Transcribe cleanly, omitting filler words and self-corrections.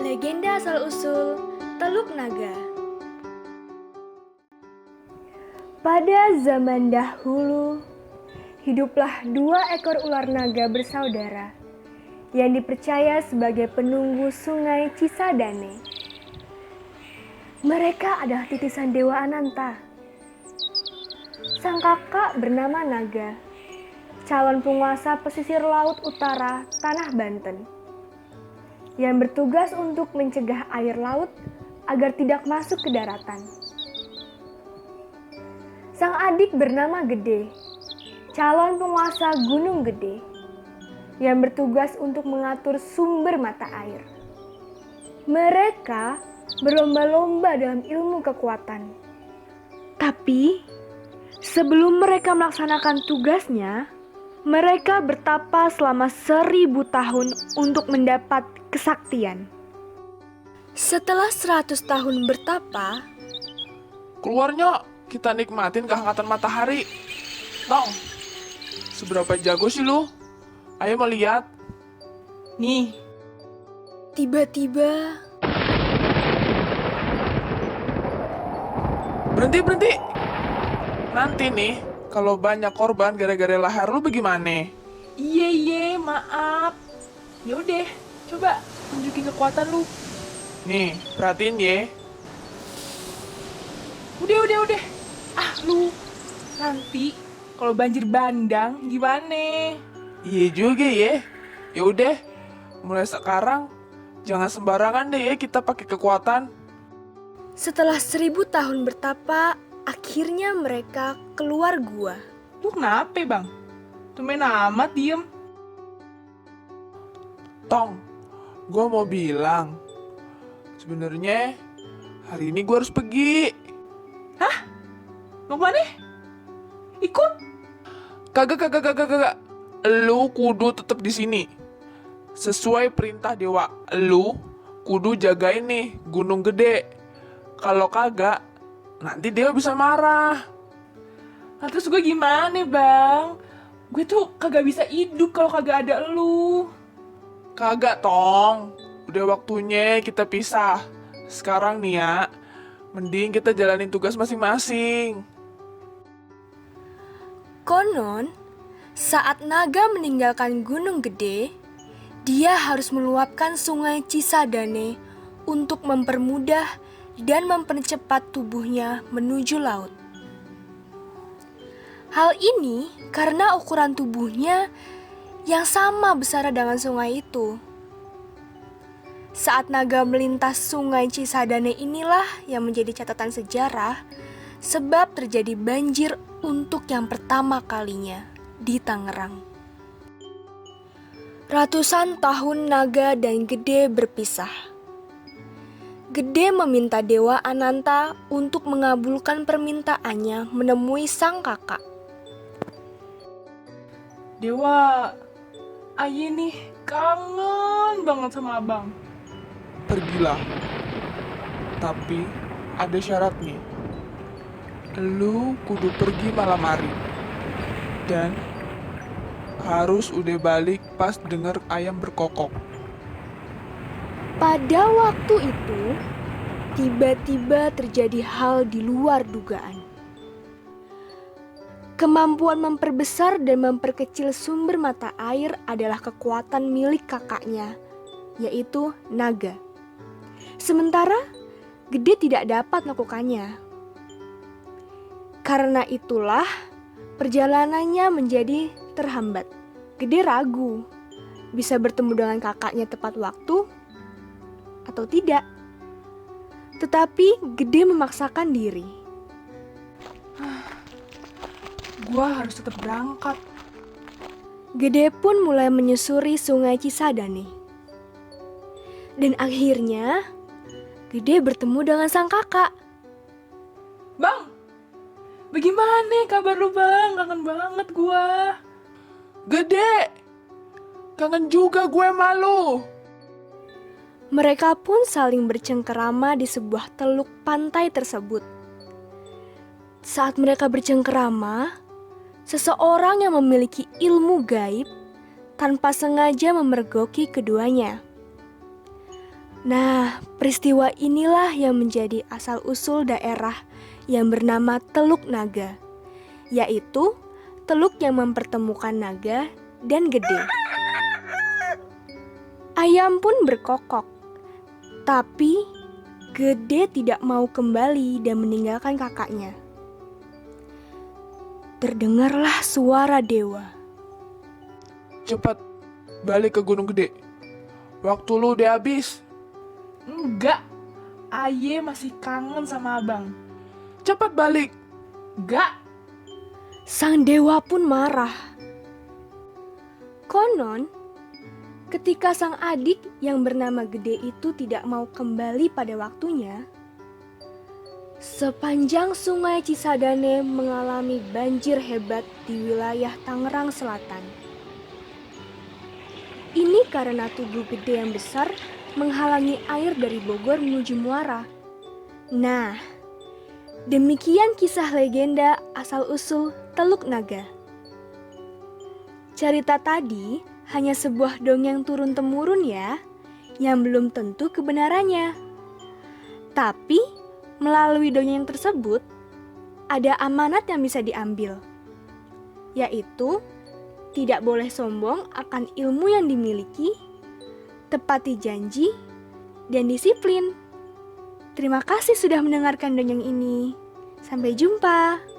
Legenda asal-usul Teluk Naga. Pada zaman dahulu, hiduplah 2 ekor ular naga bersaudara yang dipercaya sebagai penunggu sungai Cisadane. Mereka adalah titisan Dewa Ananta. Sang kakak bernama Naga, calon penguasa pesisir laut utara Tanah Banten, yang bertugas untuk mencegah air laut agar tidak masuk ke daratan. Sang adik bernama Gede, calon penguasa Gunung Gede, yang bertugas untuk mengatur sumber mata air. Mereka berlomba-lomba dalam ilmu kekuatan. Tapi, sebelum mereka melaksanakan tugasnya, mereka bertapa selama 1000 tahun untuk mendapat kesaktian. Setelah 100 tahun bertapa, Keluarnya kita nikmatin kehangatan matahari. Tong, seberapa jago sih lu? Ayo melihat. Nih, tiba-tiba Berhenti. Nanti nih, kalau banyak korban gara-gara lahar lu bagaimana? iye, maaf. Yaudah, coba tunjukin kekuatan lu. Nih, perhatiin ye. Udah. Lu nanti kalau banjir bandang gimana? Iya juga ye. Ya udah, mulai sekarang jangan sembarangan deh ya kita pakai kekuatan. setelah 1000 tahun bertapa, akhirnya mereka keluar gua. Lu kenapa, Bang? Tumben amat diem. Tong, gue mau bilang, sebenarnya hari ini gue harus pergi. Mau kemana? Ikut? Kagak. Lu kudu tetap di sini. Sesuai perintah dewa, lu kudu jagain nih Gunung Gede. Kalau kagak, nanti dewa bisa marah. Nah, terus gue gimana, Bang? Gue tuh kagak bisa hidup kalau kagak ada lu. Kagak, Tong. Udah waktunya kita pisah. Sekarang nih ya, mending kita jalanin tugas masing-masing. Konon, saat naga meninggalkan Gunung Gede, dia harus meluapkan sungai Cisadane untuk mempermudah dan mempercepat tubuhnya menuju laut. Hal ini karena ukuran tubuhnya yang sama besar dengan sungai itu. Saat naga melintas sungai Cisadane inilah yang menjadi catatan sejarah sebab terjadi banjir untuk yang pertama kalinya di Tangerang. Ratusan tahun Naga dan Gede berpisah. Gede meminta Dewa Ananta untuk mengabulkan permintaannya menemui sang kakak. Dewa, Aye nih kangen banget sama abang. Pergilah. Tapi ada syarat nih. Lu kudu pergi malam hari. Dan harus udah balik pas denger ayam berkokok. Pada waktu itu, tiba-tiba terjadi hal di luar dugaan. Kemampuan memperbesar dan memperkecil sumber mata air adalah kekuatan milik kakaknya, yaitu naga. Sementara Gede tidak dapat melakukannya. Karena itulah perjalanannya menjadi terhambat. Gede ragu bisa bertemu dengan kakaknya tepat waktu atau tidak. Tetapi Gede memaksakan diri. Gua harus tetap berangkat. Gede pun mulai menyusuri sungai Cisadane. Dan akhirnya Gede bertemu dengan sang kakak. Bang, bagaimana kabar lu, Bang? Kangen banget gua. Gede! Kangen juga gue malu. Mereka pun saling bercengkerama di sebuah teluk pantai tersebut. Saat mereka bercengkerama, seseorang yang memiliki ilmu gaib tanpa sengaja memergoki keduanya. Nah, peristiwa inilah yang menjadi asal-usul daerah yang bernama Teluk Naga, yaitu teluk yang mempertemukan naga dan gede. Ayam pun berkokok, tapi Gede tidak mau kembali dan meninggalkan kakaknya. Terdengarlah suara dewa. Cepat balik ke Gunung Gede. Waktu lu udah habis. Enggak, Aye masih kangen sama abang. Cepat balik. Enggak. Sang dewa pun marah. Konon, ketika sang adik yang bernama Gede itu tidak mau kembali pada waktunya, sepanjang sungai Cisadane mengalami banjir hebat di wilayah Tangerang Selatan. Ini karena tubuh Gede yang besar menghalangi air dari Bogor menuju Muara. Nah, demikian kisah legenda asal-usul Teluk Naga. Cerita tadi hanya sebuah dongeng turun-temurun ya, yang belum tentu kebenarannya. Tapi, melalui dongeng tersebut, ada amanat yang bisa diambil, yaitu tidak boleh sombong akan ilmu yang dimiliki, tepati janji, dan disiplin. Terima kasih sudah mendengarkan dongeng ini. Sampai jumpa.